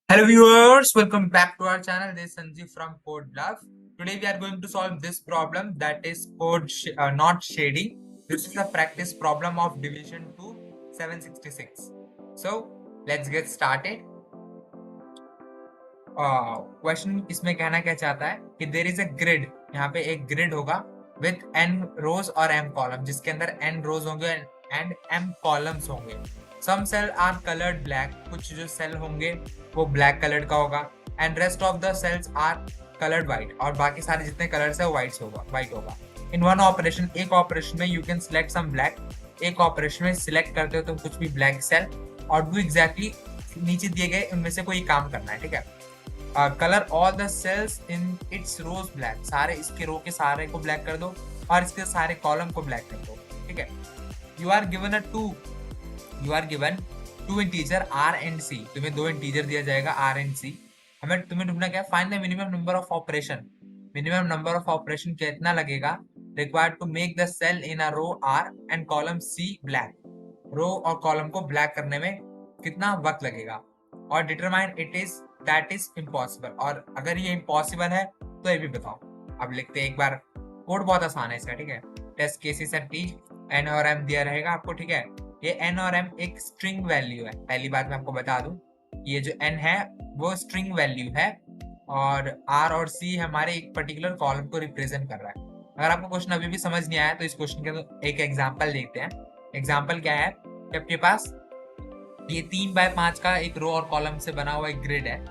Hello viewers, welcome back to our channel. This is Sanjeev from Code Love. Today we are going to solve this problem, that is not shading. This is a practice problem of division to 766. So let's get started. Question इसमें कहना क्या चाहता है कि there is a grid, यहाँ पे एक grid होगा विथ n रोज और m कॉलम, जिसके अंदर n रोज होंगे एंड m कॉलम्स होंगे. Some cell are coloured black, कुछ जो सेल होंगे वो ब्लैक कलर्ड का होगा, and rest of the cells are coloured white, और बाकी सारे जितने कलर्स है वो व्हाइट होगा. इन वन ऑपरेशन, एक ऑपरेशन में you can select some black, एक ऑपरेशन में सिलेक्ट करते हो तो कुछ भी ब्लैक सेल, और डू एग्जैक्टली नीचे दिए गए उनमें से कोई काम करना है. ठीक है. Colour all the cells in its rows black, सारे इसके रो के सारे को ब्लैक कर दो और इसके सारे कॉलम को ब्लैक कर दो. ठीक है. You are given two integer R and C, तुम्हें दो इंटीजर दिया जाएगा आर एंड सी. हमें तुम्हें ढूंढना क्या है, find the minimum number of operation. Minimum number of operation कितना लगेगा required to make the cell in a row R and column C black. Row और कॉलम को ब्लैक करने में कितना वक्त लगेगा, और determine it is that is impossible, और अगर ये इम्पॉसिबल है तो ये भी बताओ. अब लिखते हैं एक बार. कोड बहुत आसान है इसका. ठीक है. Test cases and T, N और एम दिया रहेगा आपको. ठीक है. ये एन और एम एक स्ट्रिंग वैल्यू है. पहली बात मैं आपको बता दूं, ये जो एन है वो स्ट्रिंग वैल्यू है, और आर और सी हमारे एक पर्टिकुलर कॉलम को रिप्रेजेंट कर रहा है. अगर आपको क्वेश्चन अभी भी समझ नहीं आया तो इस क्वेश्चन के एक एग्जाम्पल देखते हैं. एग्जाम्पल क्या है कि आपके पास ये 3x5 का एक रो और कॉलम से बना हुआ एक ग्रिड है,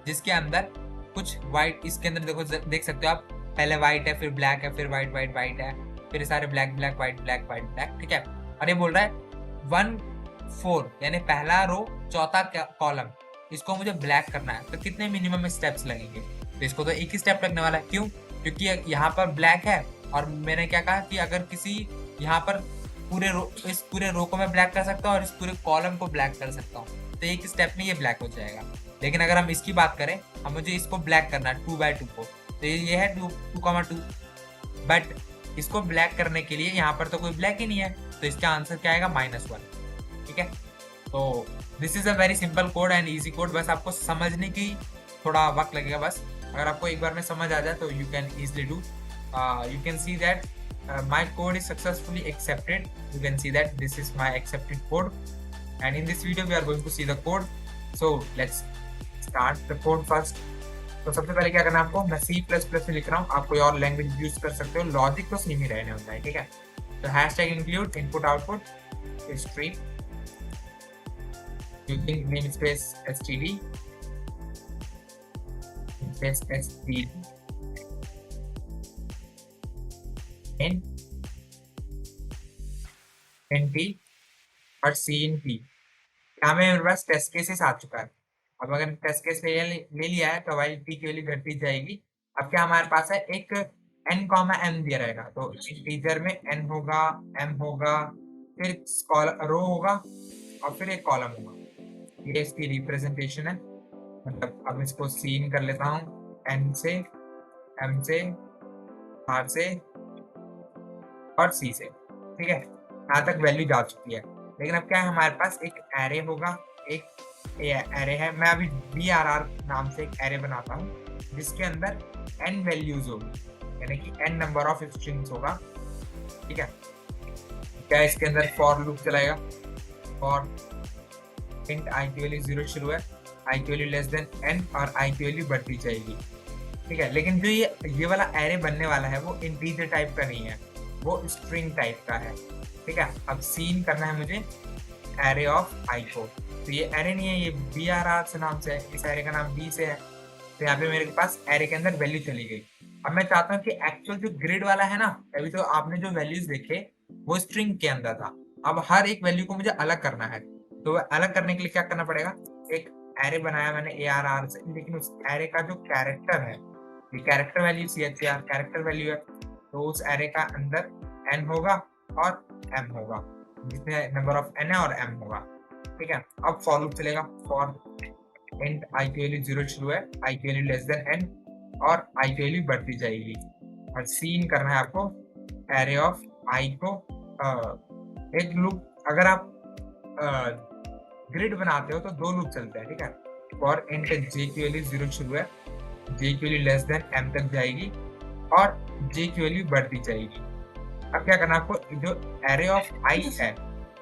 जिसके अंदर कुछ व्हाइट, इसके अंदर देखो, देख सकते हो आप, पहले व्हाइट है, फिर ब्लैक है, फिर व्हाइट व्हाइट व्हाइट है, फिर सारे black black white black white black. ठीक है. और ये बोल रहा है 1 4, यानी पहला रो चौथा कॉलम, इसको मुझे ब्लैक करना है, तो कितने मिनिमम स्टेप्स लगेंगे. तो इसको तो एक ही स्टेप लगने वाला है. क्यों? क्योंकि यहाँ पर ब्लैक है, और मैंने क्या कहा कि अगर किसी यहाँ पर इस पूरे रो को मैं ब्लैक कर सकता हूँ और इस पूरे कॉलम को ब्लैक कर सकता हूँ, तो एक स्टेप में ये ब्लैक हो जाएगा. लेकिन अगर हम इसकी बात करें, हम मुझे इसको ब्लैक करना है 2x2 को, तो ये है 2 बट इसको ब्लैक करने के लिए यहाँ पर तो कोई ब्लैक ही नहीं है, तो इसका आंसर क्या आएगा -1. ठीक है. तो this is a very simple code and easy code. बस आपको समझने की थोड़ा वक्त लगेगा. बस अगर आपको एक बार में समझ आ जाए तो you can easily do. You can see that my code is successfully accepted. You can see that this is my accepted code, and in this video we are going to see the code. So let's start the code first. तो सबसे पहले क्या करना है आपको, मैं C++ में लिख रहा हूँ, आप कोई और लैंग्वेज यूज कर सकते हो, लॉजिक तो सेम ही रहने होता है. ठीक है. तो hashtag include input output stream using namespace std NT और CNP. यहाँ में मेरे पास टेस्ट केसेस आ चुका है. अब अगर टेस्ट केस ले लिया है तो वाइल T की वैल्यू घटती जाएगी. अब क्या हमारे पास है, एक n, m दिया रहेगा, तो इंटीजर में n होगा, m होगा, फिर रो होगा, और फिर एक कॉलम होगा. ये इसकी रिप्रेजेंटेशन है. मतलब अब इसको सीन कर लेता हूँ, n से, m से, r से और c से. ठीक है. यहाँ तक वैल्यू जा चुकी है. लेकिन अब क्या है, हमारे पास एक एरे होगा, एक एरे है. मैं अभी BRR नाम से एक एरे बनाता हूँ जिसके अंदर n वैल्यूज होगी, यानी कि n नंबर ऑफ स्ट्रिंग्स होगा. ठीक है. क्या इसके अंदर फॉर लूप चलाएगा. फॉर इंट i की वैल्यू 0 शुरू है, i की वैल्यू लेस देन n, और i की वैल्यू बढ़ती जाएगी. ठीक है. लेकिन जो ये वाला एरे बनने वाला है वो इंटीजर टाइप का नहीं है, वो स्ट्रिंग टाइप का है. ठीक है. अब सीन करना है मुझे एरे ऑफ i को. तो ये एरे नहीं है, ये BRR से नाम से है, इस एरे का नाम B से है. तो यहाँ पे मेरे पास एरे के अंदर वैल्यू चली गई. अब मैं चाहता हूँ कि एक्चुअल जो ग्रिड वाला है ना, अभी तो आपने जो वैल्यूज देखे वो स्ट्रिंग के अंदर था. अब हर एक वैल्यू को मुझे अलग करना है. तो अलग करने के लिए क्या करना पड़ेगा, एक एरे बनाया मैंने ARR से, लेकिन उस एरे का जो कैरेक्टर है, ये character value CHR character value है, तो उस एरे का अंदर n होगा और m होगा, जितने नंबर ऑफ n है और m होगा. ठीक है. अब फॉर लूप चलेगा. फॉर इंट i की वैल्यू 0 शुरू है, i की वैल्यू लेस देन n, और i की वैल्यू बढ़ती जाएगी. और सीन करना है आपको एरे ऑफ i को. एक लूप, अगर आप ग्रिड बनाते हो तो 2 लूप चलते हैं. ठीक है. फॉर इंट जे की वैल्यू 0 शुरू है, जे की वैल्यू लेस देन m तक जाएगी और जे की वैल्यू बढ़ती जाएगी। अब क्या करना है आपको, जो एरे ऑफ आई है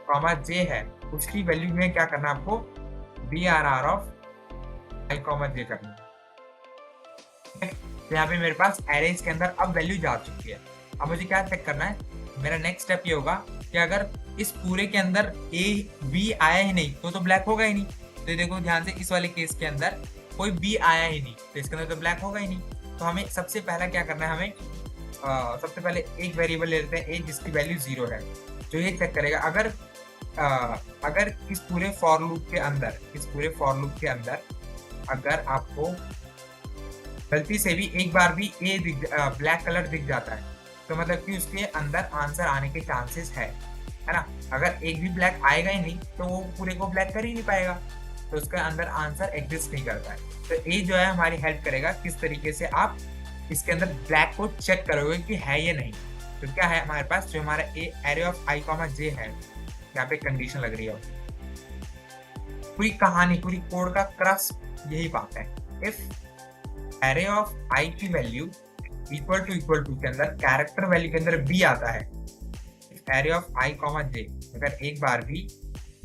कॉमा जे है उसकी वैल्यू में क्या करना है आपको, B R R of I comma J करना है। तो यहाँ पे मेरे पास एरेज के अंदर अब वैल्यू जा चुकी है। अब मुझे क्या चेक करना है, मेरा नेक्स्ट स्टेप ये होगा कि अगर इस पूरे के अंदर ए बी आया ही नहीं तो ब्लैक होगा ही नहीं। तो ये देखो ध्यान से, इस वाले केस के अंदर कोई बी आया ही नहीं तो इसके अंदर तो ब्लैक होगा ही नहीं। तो हमें सबसे पहला क्या करना है, हमें सबसे पहले एक वेरिएबल ले लेते हैं ए जिसकी वैल्यू 0 है, जो ये चेक करेगा अगर इस पूरे फॉर लूप के अंदर अगर आपको गलती से भी एक बार भी ब्लैक कलर दिख जाता है तो मतलब कि उसके अंदर आंसर आने के चांसेस है ना। अगर एक भी ब्लैक आएगा ही नहीं तो वो पूरे को ब्लैक कर ही नहीं पाएगा, तो उसके अंदर आंसर एग्जिस्ट नहीं करता है। तो ये जो है हमारी हेल्प करेगा किस तरीके से आप इसके अंदर ब्लैक को चेक करोगे कि है या नहीं। तो क्या है हमारे पास, जो हमारा एरे ऑफ आई कॉमा जे है, यहाँ पे कंडीशन लग रही है। पूरी कहानी, पूरी कोड का क्रक्स यही बात है। इफ एरे ऑफ आई की वैल्यू इक्वल टू के अंदर कैरेक्टर वैल्यू के अंदर बी आता है, एरे ऑफ आई कॉमा जे अगर एक बार भी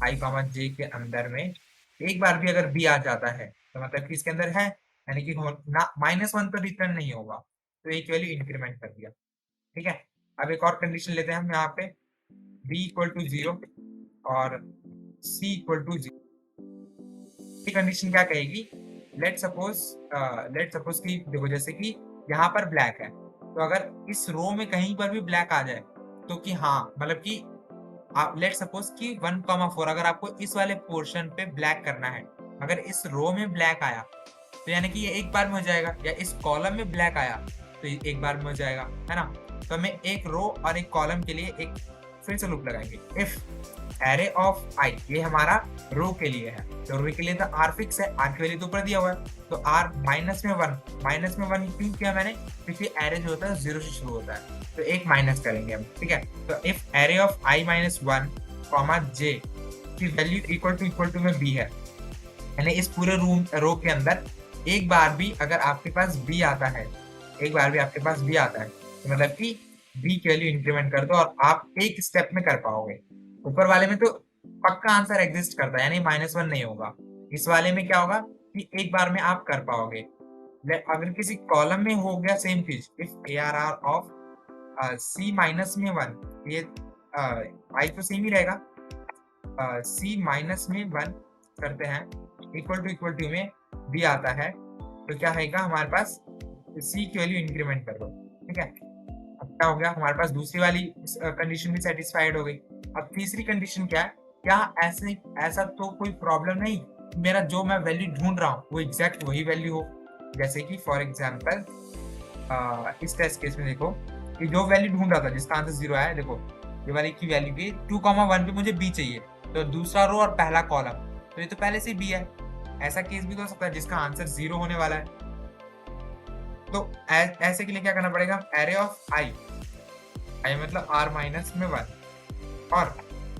आई कॉमा जे के अंदर में एक बार भी अगर बी आ जाता है तो मतलब कि इसके अंदर है, यानी कि ना -1 तो रिटर्न नहीं होगा। तो एक वैल्यू इंक्रीमेंट कर दिया, ठीक है। अब एक और कंडीशन लेते हैं हम यहाँ पे, बी इक्वल टू 0 और सी इक्वल टू 0। ये कंडीशन क्या कहेगी, लेट सपोज कि देखो जैसे कि यहाँ पर ब्लैक है, तो अगर इस रो में कहीं पर भी ब्लैक आ जाए तो कि हाँ मतलब कि लेट सपोज कि 1,4 अगर आपको इस वाले पोर्शन पे ब्लैक करना है, अगर इस रो में ब्लैक आया तो यानी कि ये एक बार में हो जाएगा, या इस कॉलम में ब्लैक आया तो ये एक बार में हो जाएगा, है ना। तो हमें एक रो और एक कॉलम के लिए एक फिर से लूप लगाएंगे। इफ एरे ऑफ आई, ये हमारा रो के लिए है, तो रो के लिए तो आर फिक्स है, आर की वैल्यू तो ऊपर दिया हुआ है, तो आर माइनस में वन क्यों किया मैंने, क्योंकि एरे जो होता है 0 से शुरू होता है, तो एक माइनस करेंगे हम, ठीक है। तो if array of I minus 1 comma J की वैल्यू इक्वल टू में बी है, यानी इस पूरे रो के अंदर एक बार भी अगर आपके पास बी आता है, तो मतलब कि बी की वैल्यू इंक्रीमेंट कर दो और आप एक स्टेप में कर पाओगे। ऊपर वाले में तो पक्का आंसर एग्जिस्ट करता है, यानी -1 नहीं होगा। इस वाले में क्या होगा कि एक बार में आप कर पाओगे। अगर किसी कॉलम में हो गया सेम चीज, if A R R of C minus में 1, ये आई तो सेम ही रहेगा, सी माइनस में 1 करते हैं, इक्वल टू में बी आता है, तो क्या रहेगा हमारे पास, सी की वैल्यू इंक्रीमेंट कर दो, ठीक है। अब क्या हो गया, हमारे पास दूसरी वाली कंडीशन भी सेटिस्फाइड हो गई। अब तीसरी कंडीशन क्या है, क्या ऐसा तो कोई प्रॉब्लम नहीं, मेरा जो मैं वैल्यू ढूंढ रहा हूँ वो एग्जैक्ट वही वैल्यू हो। जैसे कि फॉर एग्जाम्पल इस टेस्ट केस में देखो कि जो वैल्यू ढूंढ रहा था जिसका आंसर 0 आया, देखो ये वाली की वैल्यू भी 2,1 पे मुझे बी चाहिए, तो दूसरा रो और पहला कॉलम, तो ये तो पहले से बी है। ऐसा केस भी तो हो सकता है जिसका आंसर 0 होने वाला है। तो ऐसे के लिए क्या करना पड़ेगा, एरे ऑफ आई मतलब r माइनस में 1 और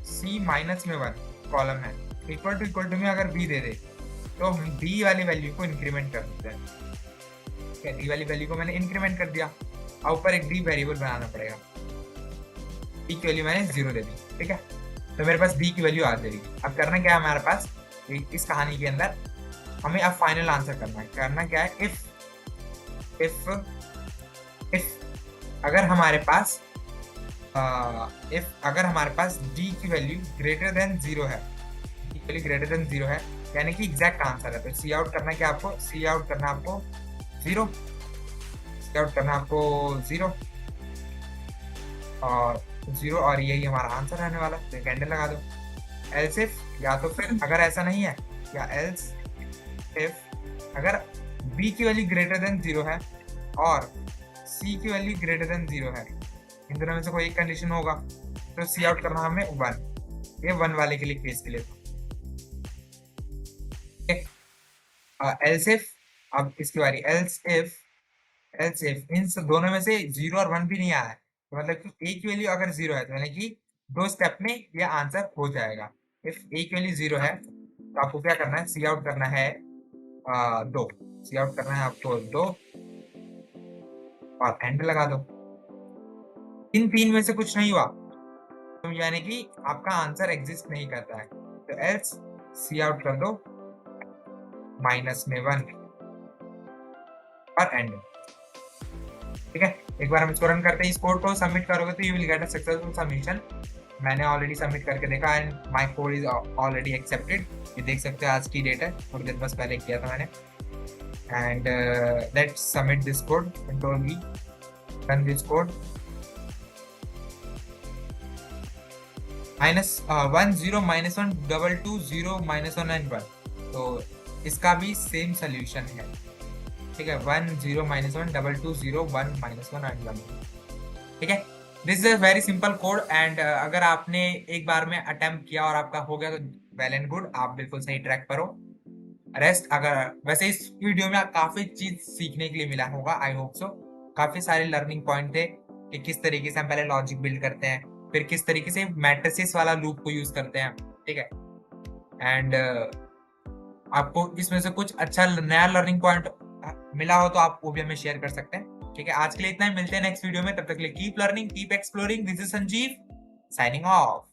c माइनस में 1 कॉलम है, इक्वल टू में अगर b दे दे तो हम b वाली वैल्यू को इंक्रीमेंट कर देते हैं। d वाली वैल्यू को मैंने इंक्रीमेंट कर दिया, और ऊपर एक d वेरिएबल बनाना पड़ेगा, b की वैल्यू मैंने 0 दे दी, ठीक है। तो मेरे पास b की वैल्यू आ जाएगी। अब करना क्या है हमारे पास, इस कहानी के अंदर हमें अब फाइनल आंसर करना क्या है, इफ अगर हमारे पास d की वैल्यू ग्रेटर देन 0 है, यानी कि एग्जैक्ट आंसर है, तो सी आउट करना क्या आपको, सी आउट करना आपको 0 और 0 और यही हमारा आंसर रहने वाला, तो कैंडल लगा दो। एल्स इफ, या तो फिर अगर ऐसा नहीं है, या एल्स इफ अगर b की वैल्यू ग्रेटर देन 0 है और c की वैल्यू ग्रेटर देन 0 है, इन दोनों में से कोई एक कंडीशन होगा, तो सी आउट करना हमें 1, ये 1 वाले के लिए केस के लिए। एल्स इफ, अब इसकी बारी, एल्स इफ इन दोनों में से 0 और 1 भी नहीं आया है, तो मतलब कि a की वैल्यू अगर 0 है तो यानी कि 2 स्टेप में ये आंसर हो जाएगा। इफ a की वैल्यू 0 है तो आपको क्या करना है, सी आउट करना है 2 सी आउट करना है आपको 2 और एंड लगा दो। इन 3 में से कुछ नहीं हुआ तो यानी कि आपका आंसर एग्जिस्ट नहीं करता है, तो एल्स सी आउट कर दो माइनस में 1 और एंड। ठीक है, एक बार हम इसको रन करते हैं, इस कोड को सबमिट करोगे तो you will get a successful submission. मैंने ऑलरेडी सबमिट करके देखा and my code is already accepted. ये देख सकते हो आज की डेट है, थोड़ी देर बस पहले किया था मैंने। And let's submit this code, control we, run this code. -1 0 -1 2 2 0 -1 and 1, तो इसका भी सेम सोल्यूशन है। ठीक है, 1 0 -1 2 2 0 1 -1 एंड 1। ठीक है, this is a very simple code and अगर आपने एक बार में अटेम्प्ट किया और आपका हो गया तो वेल एंड गुड, आप बिल्कुल सही ट्रैक पर हो। रेस्ट अगर वैसे इस वीडियो में काफी चीज सीखने के लिए मिला होगा, आई होप सो। काफी सारे लर्निंग पॉइंट थे कि किस तरीके से हम पहले लॉजिक बिल्ड करते हैं, फिर किस तरीके से मैट्रिसेस वाला लूप को यूज करते हैं। ठीक है, एंड आपको इसमें से कुछ अच्छा नया लर्निंग पॉइंट मिला हो तो आप वो भी हमें शेयर कर सकते हैं। ठीक है, आज के लिए इतना ही, मिलते हैं नेक्स्ट वीडियो में, तब तक के लिए keep learning, keep exploring. This is Sanjeev signing off.